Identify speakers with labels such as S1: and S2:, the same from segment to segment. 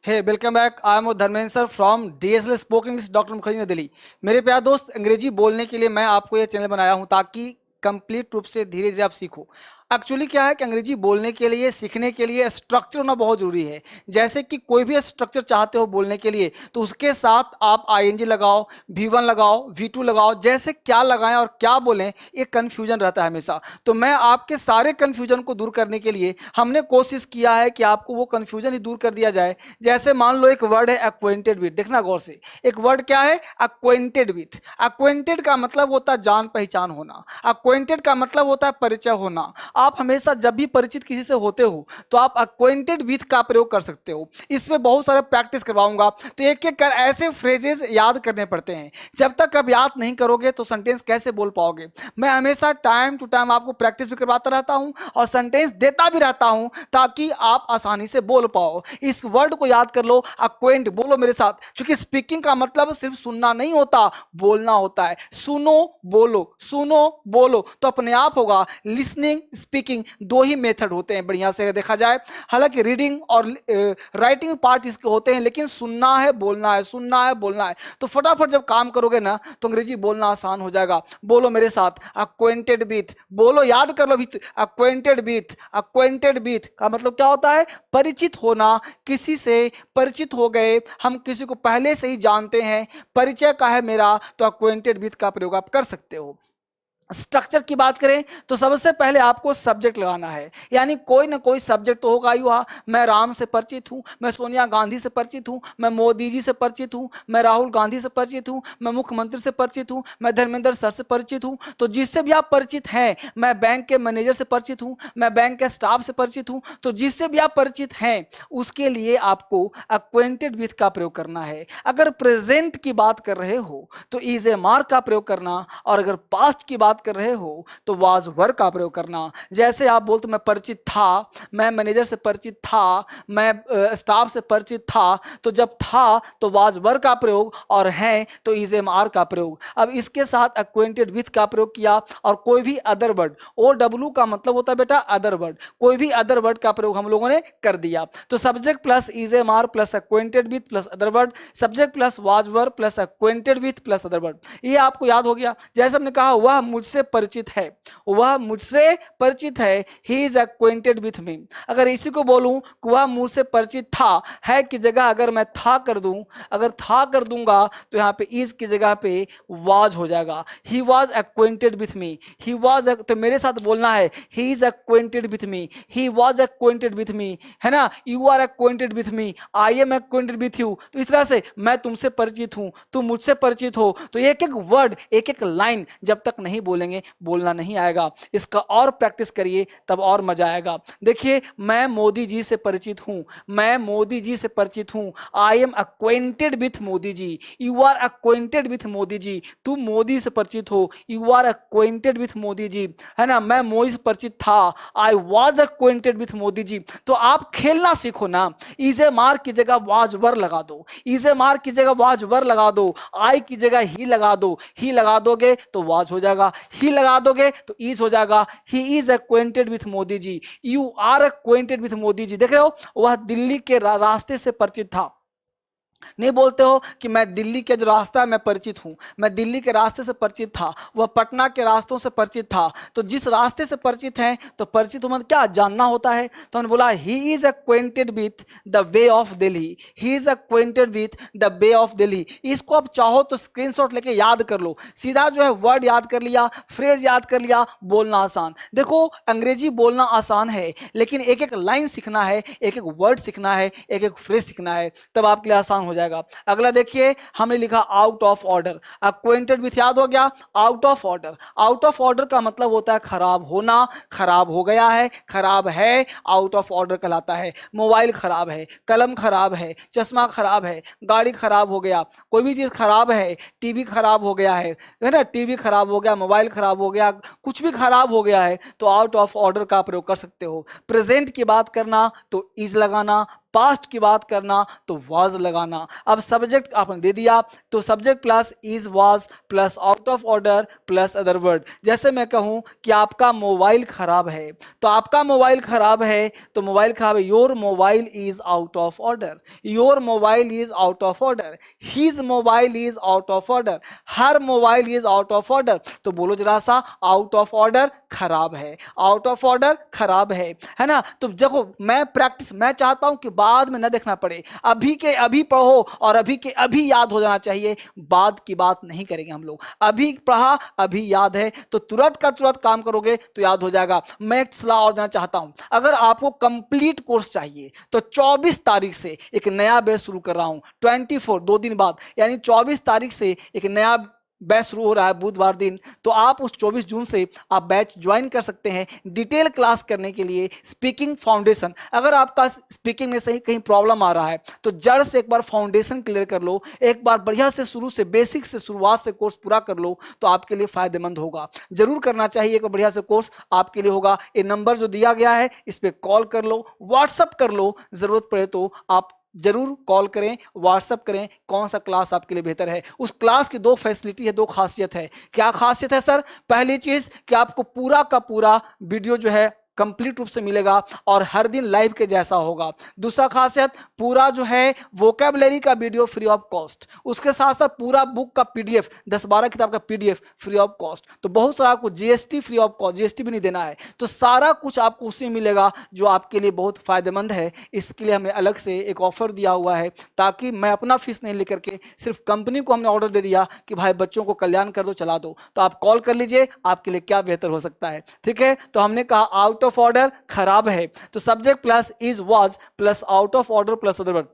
S1: Hey welcome back. I am Dharmendra sir from DSL spoken English doctor Mukherjee New Delhi. मेरे प्यारे दोस्त, अंग्रेजी बोलने के लिए मैं आपको ये चैनल बनाया हूँ ताकि कंप्लीट रूप से धीरे धीरे आप सीखो। एक्चुअली क्या है कि अंग्रेजी बोलने के लिए, सीखने के लिए स्ट्रक्चर होना बहुत जरूरी है। जैसे कि कोई भी स्ट्रक्चर चाहते हो बोलने के लिए तो उसके साथ आप आईएनजी लगाओ, V1 लगाओ, V2 लगाओ। जैसे क्या लगाएं और क्या बोलें, ये कन्फ्यूजन रहता है हमेशा। तो मैं आपके सारे कन्फ्यूजन को दूर करने के लिए हमने कोशिश किया है कि आपको वो कन्फ्यूजन ही दूर कर दिया जाए। जैसे मान लो एक वर्ड है एक्वेंटेड विथ, देखना गौर से। एक वर्ड क्या है? Acquainted with. एक्वेंटेड का मतलब होता है जान पहचान होना। एक्वेंटेड का मतलब होता है परिचय होना। आप हमेशा जब भी परिचित किसी से होते हो तो आप एक्वेंटेड विथ का प्रयोग कर सकते हो। इसमें बहुत सारे प्रैक्टिस करवाऊंगा, तो एक एक कर ऐसे फ्रेजेस याद करने पड़ते हैं। जब तक आप याद नहीं करोगे तो सेंटेंस कैसे बोल पाओगे। मैं हमेशा टाइम टू टाइम आपको प्रैक्टिस भी करवाता रहता हूं और सेंटेंस देता भी रहता हूं ताकि आप आसानी से बोल पाओ। इस वर्ड को याद कर लो, एक्वेंट। बोलो मेरे साथ, क्योंकि स्पीकिंग का मतलब सिर्फ सुनना नहीं होता, बोलना होता है। सुनो बोलो, सुनो बोलो, तो अपने आप होगा। लिसनिंग, स्पीकिंग, दो ही मेथड होते हैं बढ़िया से देखा जाए। हालांकि रीडिंग और राइटिंग पार्ट इसके होते हैं, लेकिन सुनना है, बोलना है, सुनना है, बोलना है। तो फटाफट जब काम करोगे ना तो अंग्रेजी बोलना आसान हो जाएगा। बोलो मेरे साथ, अक्वेंटेड विथ। बोलो, याद कर लो भी। अक्वेंटेड विथ, अक्वेंटेड विथ का मतलब क्या होता है? परिचित होना, किसी से परिचित हो गए, हम किसी को पहले से ही जानते हैं, परिचय का है मेरा, तो अक्वेंटेड विथ का प्रयोग आप कर सकते हो। स्ट्रक्चर की बात करें तो सबसे पहले आपको सब्जेक्ट लगाना है, यानी कोई ना कोई सब्जेक्ट तो होगा ही। वहाँ मैं राम से परिचित हूँ, मैं सोनिया गांधी से परिचित हूँ, मैं मोदी जी से परिचित हूँ, मैं राहुल गांधी से परिचित हूँ, मैं मुख्यमंत्री से परिचित हूँ, मैं धर्मेंद्र सर से परिचित हूँ। तो जिससे भी आप परिचित हैं, मैं बैंक के मैनेजर से परिचित हूँ, मैं बैंक के स्टाफ से परिचित हूँ, तो जिससे भी आप परिचित हैं उसके लिए आपको अक्वेंटेड विथ का प्रयोग करना है। अगर प्रेजेंट की बात कर रहे हो तो इज ए मार का प्रयोग करना, और अगर पास्ट की बात कर रहे हो तो वाज वर का प्रयोग करना। जैसे आप बोलते मैं परिचित था, मैं मैनेजर से परिचित था, मैं स्टाफ से परिचित था, तो जब था तो वाज वर का प्रयोग, और है तो इज एम आर का प्रयोग। अब इसके साथ एक्वेंटेड विथ का प्रयोग किया, और कोई भी अदर वर्ड, ओ डब्ल्यू का मतलब होता है बेटा अदर वर्ड, कोई भी अदर वर्ड का प्रयोग हम लोगों ने कर दिया। तो subject plus is am are plus acquainted with plus other word, subject plus was were plus acquainted with plus other word. ये आपको याद हो गया। जैसे हमने कहा वह मुझसे परिचित है, वह मुझसे परिचित है, ही इज एक्वेंटेड विथ मी। अगर इसी को बोलूं कि वह मुझसे परिचित था, है की जगह अगर मैं था कर दूं, अगर था कर दूंगा तो यहाँ पे इज की जगह पे वाज हो जाएगा। He was acquainted with me, he was, तो मेरे साथ बोलना है he is acquainted with me, he was acquainted with me, है ना। You are acquainted with me, I am acquainted with you. तो इस तरह से मैं तुमसे परिचित हूं, तुम मुझसे परिचित हो। तो एक एक वर्ड, एक एक लाइन जब तक नहीं बोलेंगे बोलना नहीं आएगा। इसका और प्रैक्टिस करिए तब और मजा आएगा। देखिए, मैं मोदी जी से परिचित हूं, मैं मोदी जी से परिचित हूं, I am acquainted with Modi ji, you are acquainted with Modi ji, तुम मोदी से परिचित हो, you are acquainted with Modi ji, है ना। मैं मोदी से परिचित था, I was acquainted with Modi ji. तो आप खेलना सीखो ना। इज ए मार की जगह वाज वर लगा दो, इज ए मार की जगह वाज वर लगा दो, आई की जगह ही लगा दो, ही लगा दोगे तो वाज हो जाएगा, ही लगा दोगे तो इज हो जाएगा। He is acquainted with Modi ji, you are acquainted with Modi ji. देख रहे हो, वह दिल्ली के रास्ते से परिचित था। नहीं बोलते हो कि मैं दिल्ली के जो रास्ता है मैं परिचित हूं, मैं दिल्ली के रास्ते से परिचित था, वह पटना के रास्तों से परिचित था। तो जिस रास्ते से परिचित हैं तो परिचित हो मतलब क्या जानना होता है। तो हमने बोला ही is acquainted with the way of Delhi, he is acquainted with the way of Delhi. इसको आप चाहो तो स्क्रीनशॉट लेके याद कर लो, सीधा जो है वर्ड याद कर लिया, फ्रेज याद कर लिया, बोलना आसान। देखो, अंग्रेजी बोलना आसान है, लेकिन एक एक लाइन सीखना है, एक एक वर्ड सीखना है, एक एक फ्रेज सीखना है, तब आपके लिए आसान हो जाएगा। अगला देखिए, हमने लिखा out of order. Acquainted with याद हो गया, out of order. Out of order का मतलब होता है खराब होना, खराब हो गया है, खराब है, आउट ऑफ ऑर्डर कहलाता है। मोबाइल खराब है, कलम खराब है, चश्मा खराब है, गाड़ी खराब हो गया, कोई भी चीज खराब है, टीवी खराब हो गया है ना, टीवी खराब हो गया, मोबाइल खराब हो गया, कुछ भी खराब हो गया है तो आउट ऑफ ऑर्डर का प्रयोग कर सकते हो। प्रेजेंट की बात करना तो इज लगाना, पास्ट की बात करना तो वाज लगाना। अब सब्जेक्ट आपने दे दिया तो subject plus is was plus out of order plus other word. जैसे मैं कहूं कि आपका मोबाइल खराब है तो आपका मोबाइल खराब है तो मोबाइल खराब है, your mobile is out of order, your mobile is out of order, his mobile is out of order, her mobile is out of order. तो बोलो जरा सा, आउट ऑफ ऑर्डर खराब है, आउट ऑफ ऑर्डर खराब है ना। तो देखो मैं प्रैक्टिस, मैं चाहता हूं कि बाद में न देखना पड़े, अभी के अभी पढ़ो और अभी के अभी याद हो जाना चाहिए, बाद की बात नहीं करेंगे हम लोग। अभी पढ़ा अभी याद है तो तुरंत का तुरंत काम करोगे तो याद हो जाएगा। मैं एक सलाह और देना चाहता हूं, अगर आपको कंप्लीट कोर्स चाहिए तो 24 तारीख से एक नया बैच शुरू कर रहा हूं, 24 2 दिन बाद, यानी 24 तारीख से एक नया बैच शुरू हो रहा है बुधवार दिन। तो आप उस 24 जून से आप बैच ज्वाइन कर सकते हैं डिटेल क्लास करने के लिए। स्पीकिंग फाउंडेशन, अगर आपका स्पीकिंग में सही कहीं प्रॉब्लम आ रहा है तो जड़ से एक बार फाउंडेशन क्लियर कर लो, एक बार बढ़िया से शुरू से बेसिक से शुरुआत से कोर्स पूरा कर लो तो आपके लिए फायदेमंद होगा। जरूर करना चाहिए, एक बढ़िया से कोर्स आपके लिए होगा। ये नंबर जो दिया गया है इस पर कॉल कर लो, व्हाट्सअप कर लो, जरूरत पड़े तो आप जरूर कॉल करें, व्हाट्सअप करें, कौन सा क्लास आपके लिए बेहतर है। उस क्लास की 2 फैसिलिटी है, 2 खासियत है। क्या खासियत है सर? पहली चीज कि आपको पूरा का पूरा वीडियो जो है कंप्लीट रूप से मिलेगा और हर दिन लाइव के जैसा होगा। दूसरा खासियत, पूरा जो है वोकैबुलरी का वीडियो फ्री ऑफ कॉस्ट, उसके साथ साथ पूरा बुक का पीडीएफ 10-12 किताब का पीडीएफ फ्री ऑफ कॉस्ट। तो बहुत सारा आपको GST free of cost, GST भी नहीं देना है, तो सारा कुछ आपको उसी मिलेगा जो आपके लिए बहुत फायदेमंद है। इसके लिए हमने अलग से एक ऑफर दिया हुआ है, ताकि मैं अपना फीस नहीं लेकर के सिर्फ कंपनी को हमने ऑर्डर दे दिया कि भाई बच्चों को कल्याण कर दो, चला दो। तो आप कॉल कर लीजिए, आपके लिए क्या बेहतर हो सकता है। ठीक है, तो हमने कहा आउट ऑफ ऑर्डर खराब है तो subject plus is was plus out of order plus other word.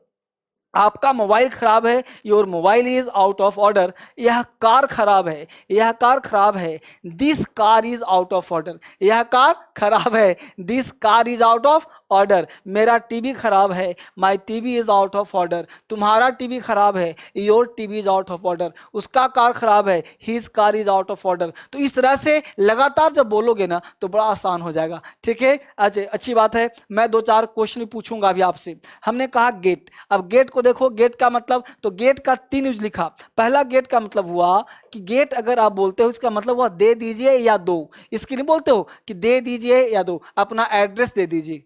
S1: आपका मोबाइल खराब है, your mobile is out of order. यह कार खराब है, यह कार खराब है, this car is out of order, यह कार खराब है, this car is out of order. मेरा टीवी खराब है, my TV is out of order. तुम्हारा टीवी खराब है, your TV is out of order. उसका कार खराब है, his car is out of order. तो इस तरह से लगातार जब बोलोगे ना तो बड़ा आसान हो जाएगा। ठीक है, अच्छा अच्छी बात है। मैं 2-4 क्वेश्चन भी पूछूंगा अभी आपसे। हमने कहा गेट, अब गेट को देखो, गेट का मतलब, तो गेट का 3 यूज लिखा। पहला गेट का मतलब हुआ कि गेट अगर आप बोलते हो इसका मतलब हुआ दे दीजिए या दो। इसके लिए बोलते हो कि दे दीजिए या दो, अपना एड्रेस दे दीजिए,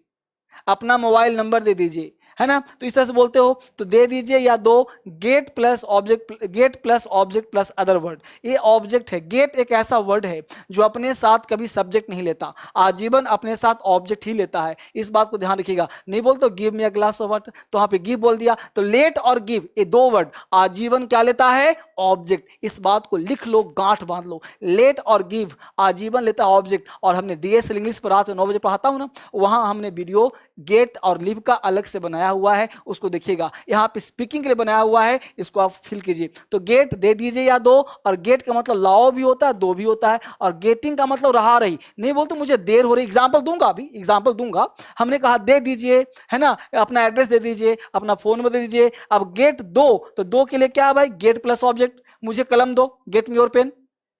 S1: अपना मोबाइल नंबर दे दीजिए, है ना। तो इस तरह से बोलते हो तो दे दीजिए या दो। Gate plus object, gate plus object plus other word, ये ऑब्जेक्ट है। गेट एक ऐसा वर्ड है जो अपने साथ कभी सब्जेक्ट नहीं लेता, आजीवन अपने साथ ऑब्जेक्ट ही लेता है। इस बात को ध्यान रखिएगा। नहीं बोलते give me a glass of water, तो वहां पे गिव बोल दिया। तो लेट और गिव ये 2 वर्ड आजीवन क्या लेता है? ऑब्जेक्ट। इस बात को लिख लो, गांठ बांध लो। लेट और गिव आजीवन लेता है ऑब्जेक्ट। और हमने डीएस इंग्लिश पर रात में 9 बजे पढ़ाता हूं ना, वहां हमने वीडियो गेट और लिव का अलग से बनाया हुआ है, उसको देखिएगा। यहाँ पे स्पीकिंग के लिए बनाया हुआ है, इसको आप फिल कीजिए। तो गेट दे दीजिए या दो, और गेट का मतलब लाओ भी होता है, दो भी होता है, और गेटिंग का मतलब रहा रही। नहीं बोलते मुझे देर हो रही, एग्जाम्पल दूंगा, अभी एग्जाम्पल दूंगा। हमने कहा दे दीजिए, है ना, अपना एड्रेस दे दीजिए, अपना फोन नंबर दे दीजिए। अब गेट दो, तो दो के लिए क्या है भाई? Gate plus object. मुझे कलम दो, गेट मी योर पेन,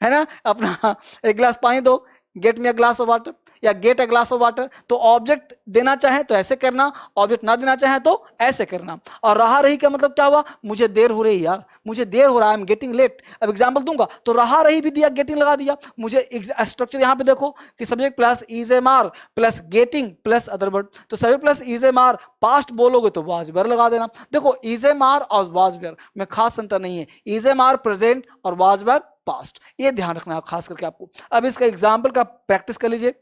S1: है ना, अपना एक गिलास पानी दो, get me a glass of water, या get a glass of water. तो ऑब्जेक्ट देना चाहे तो ऐसे करना, ऑब्जेक्ट ना देना चाहे तो ऐसे करना। और रहा रही का मतलब क्या हुआ? मुझे देर हो रही यार, मुझे देर हो रहा है, आई एम गेटिंग लेट। अब एग्जांपल दूंगा तो रहा रही भी दिया, गेटिंग लगा दिया। मुझे स्ट्रक्चर यहाँ पे देखो कि subject plus is am are plus getting plus other word. तो subject plus is am are, past बोलोगे तो वाज वेयर लगा देना। देखो इज एम आर और वाज वेयर में खास अंतर नहीं है, इज एम आर प्रेजेंट और वाज वेयर पास्ट, ये ध्यान रखना है खास करके आपको। अब इसका एग्जाम्पल का प्रैक्टिस कर लीजिए।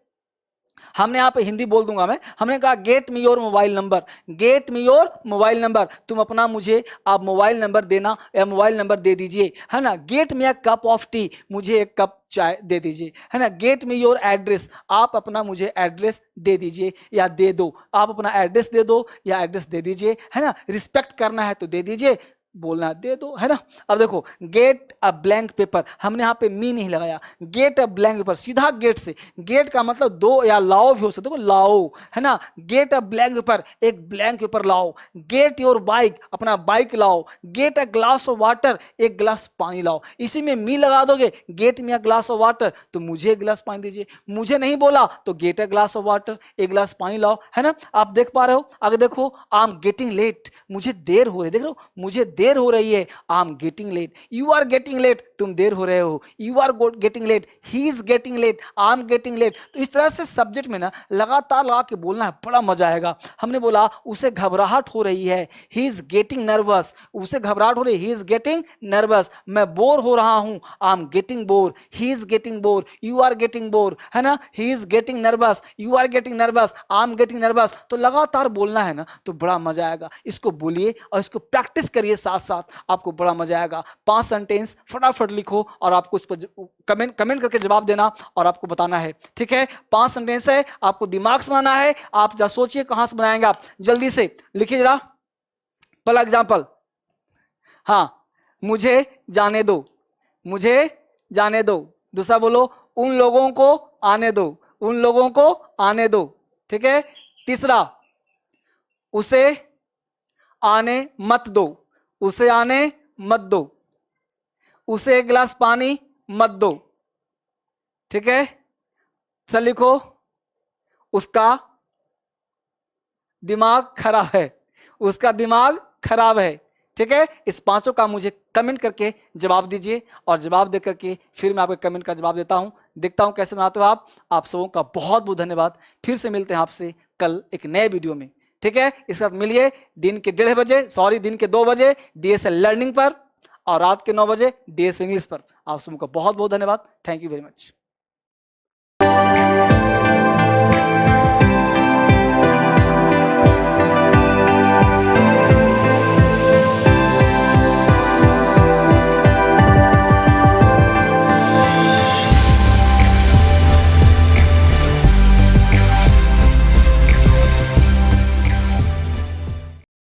S1: हमने यहाँ पे हिंदी बोल दूंगा मैं। हमने कहा get me your mobile number, get me your mobile number. तुम अपना मुझे आप मोबाइल नंबर देना या मोबाइल नंबर दे दीजिए, है ना। Gate me a cup of T, मुझे एक कप चाय दे दीजिए, है ना। गेट मी योर एड्रेस, आप अपना मुझे एड्रेस दे दीजिए या दे दो। आप अपना एड्रेस दे दो या एड्रेस दे दीजिए, है ना। रिस्पेक्ट करना है तो दे दीजिए, बोलना है, दे दो, है ना। अब देखो, गेट अ ब्लैंक पेपर, हमने यहाँ पे मी नहीं लगाया, गेट अ ब्लैंक पेपर, सीधा गेट से। गेट का मतलब दो या लाओ भी हो सकता है, देखो लाओ, है ना। गेट अ ब्लैंक पेपर, एक ब्लैंक पेपर लाओ। गेट योर बाइक, अपना बाइक लाओ। Gate a glass of water, एक गिलास पानी लाओ। इसी में मी लगा दोगे, gate me a glass of water, तो मुझे एक गिलास पानी दीजिए। मुझे नहीं बोला तो gate a glass of water, एक गिलास पानी लाओ, है ना। आप देख पा रहे हो, आगे देखो, आई एम गेटिंग लेट, मुझे देर हो रही है, देख रहे हो, मुझे देर हो रही है, I am getting late. You are getting late, तुम देर हो रहे हो, you are getting late, he is getting late, I am getting late. तो इस तरह से सब्जेक्ट में ना लगातार लगा के बोलना है, बड़ा मजा आएगा। हमने बोला उसे घबराहट हो रही है, ही इज गेटिंग नर्वस, उसे घबराहट हो रही है, ही इज गेटिंग नर्वस। मैं बोर हो रहा हूं, I am getting bore, he is getting bore, you are getting bore, है ना। He is getting nervous, you are getting nervous, I am getting nervous. तो लगातार बोलना है ना, तो बड़ा मजा आएगा। इसको बोलिए और इसको प्रैक्टिस करिए साथ साथ, आपको बड़ा मजा आएगा। 5 सेंटेंस फटाफट लिखो और आपको इस पर कमेंट करके जवाब देना और आपको बताना है, ठीक है। 5 सेंटेंस है, आपको दिमाग से बनाना है। आप जरा सोचिए कहां से बनाएंगे आप, जल्दी से लिखिए जरा। पहला एग्जाम्पल, हाँ, मुझे जाने दो, मुझे जाने दो। दूसरा बोलो, उन लोगों को आने दो, उन लोगों को आने दो, ठीक है। तीसरा, उसे आने मत दो, उसे आने मत दो। उसे एक गिलास पानी मत दो, ठीक है। सर लिखो, उसका दिमाग खराब है, उसका दिमाग खराब है, ठीक है। इस पांचों का मुझे कमेंट करके जवाब दीजिए और जवाब दे करके फिर मैं आपके कमेंट का जवाब देता हूं, देखता हूं कैसे बनाते हो आप सबों का बहुत बहुत धन्यवाद। फिर से मिलते हैं आपसे कल एक नए वीडियो में, ठीक है। इसके साथ मिलिए दिन के 1:30 बजे, सॉरी दिन के 2 बजे डीएसएल लर्निंग पर, और रात के 9 बजे डीएस इंग्लिश पर। आप सबों का बहुत बहुत धन्यवाद। Thank you very much.